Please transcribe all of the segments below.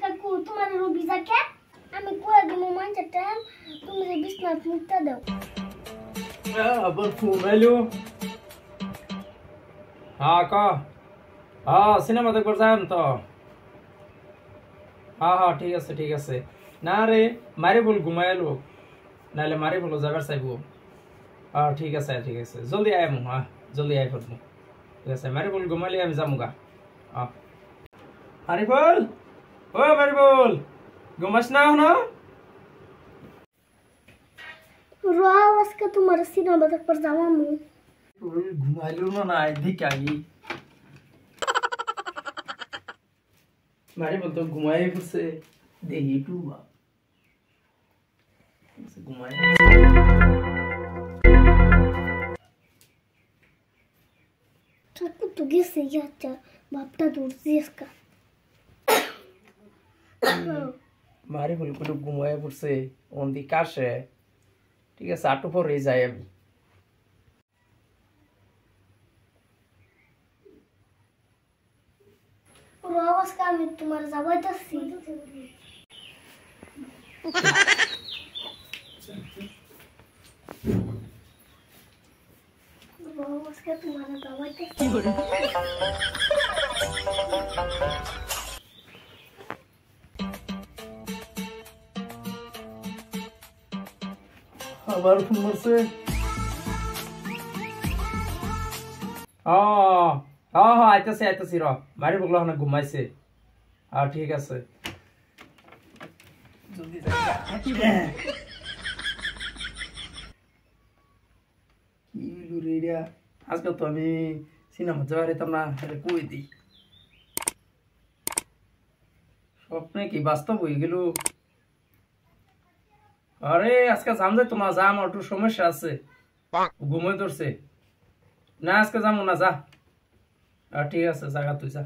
কাকু তোমার রুবিজা কে আমি কয়ে দিব মানছে টাইম তুমি যে বিছনাত মুক্তা দাও আবার ফোন আইলো হ্যাঁ ক হ্যাঁ সিনেমা দেখবার যাম তো হ্যাঁ হ্যাঁ ঠিক আছে না রে মারি বল ঘুমাইলো নাহলে মারি বলো যাবার চাইবো হ্যাঁ ঠিক আছে জলদি আয় মু হ্যাঁ জলদি আয় পড়বো ঠিক আছে মারি বল ঘুমাইলে আমি যাবো গা হ্যাঁ মারিবল ও মারিবল ঘুমাস না হনো রাও আজকে তোমার সিনেমা দেখবার যাবো আমি ঘুমাইলো না না এদিকে আই মারিবল তো ঘুমাই পড়ছে দেখি একটু ঘুমাই কাকু তো গেছে যাচ্ছে বাপটা দূর জিসকা মারিবল কোনো ঘুমাই পড়ছে ওন্দি কাশে ঠিক আছে আটু পরে যাই আমি রাও আজকে আমি তোমার যাবাইতাছি রাও আজকে তোমার যাবাইতাছি আবার ফোন করছে আইতাছি র মারি বগলো না ঘুমাইছে ঠিক আছে জলদি কি রে আজকে তো আমি সিনেমা যাওয়ার হইতাম না কই দিই স্বপ্নে কি বাস্তব হয়ে গেল আরে আজকে যাম যাই তোমার যাম একটু সমস্যা আছে ঘুমোই ধরছে না আজকে যাবো না যা ঠিক আছে জায়গা তুই যা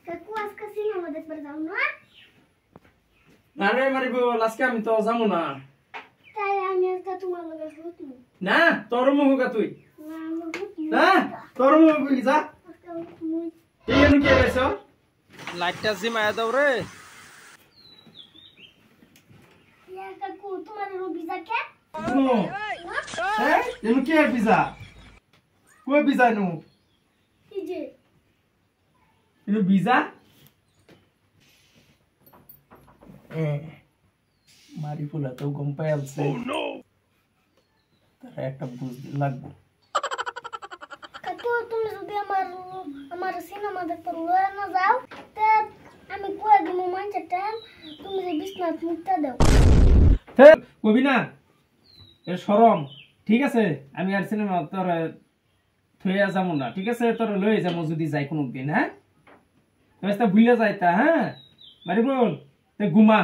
কাকু আজকে সিনেমা দেখবার যাও না না রে মারিবল আজকে আমি তো যাবো না তাই আমি আজকে তোমার লগে শুতমু না তোর মুখ তুই না আমি শুতমু না তোর মুখ যা আজকে মুই এই এনু কি হইছে লাইটটা জিমায়া দাও রে কাকু তোমার রুবিজা কে নো হ্যাঁ এনু কি পিজা কই পিজা নু কি যে এনু পিজা মারি ফুলা তো গম পাই আছে তার একটা বুঝ লাগবে কাকু তুমি যদি আমার সিনেমা দেখতে লয়ে না যাও তে আমি কয়ে দিব মানছে টাইম তুমি যে বিছনাত মুক্তা দাও হে কবি না এ শরম ঠিক আছে আমি আর সিনেমা তোর থইয়া যাবো না ঠিক আছে তোর লয়ে যাবো যদি যাই কোনো দিন হ্যাঁ ভুলে যাইতা হ্যাঁ মারি বল ঘুমা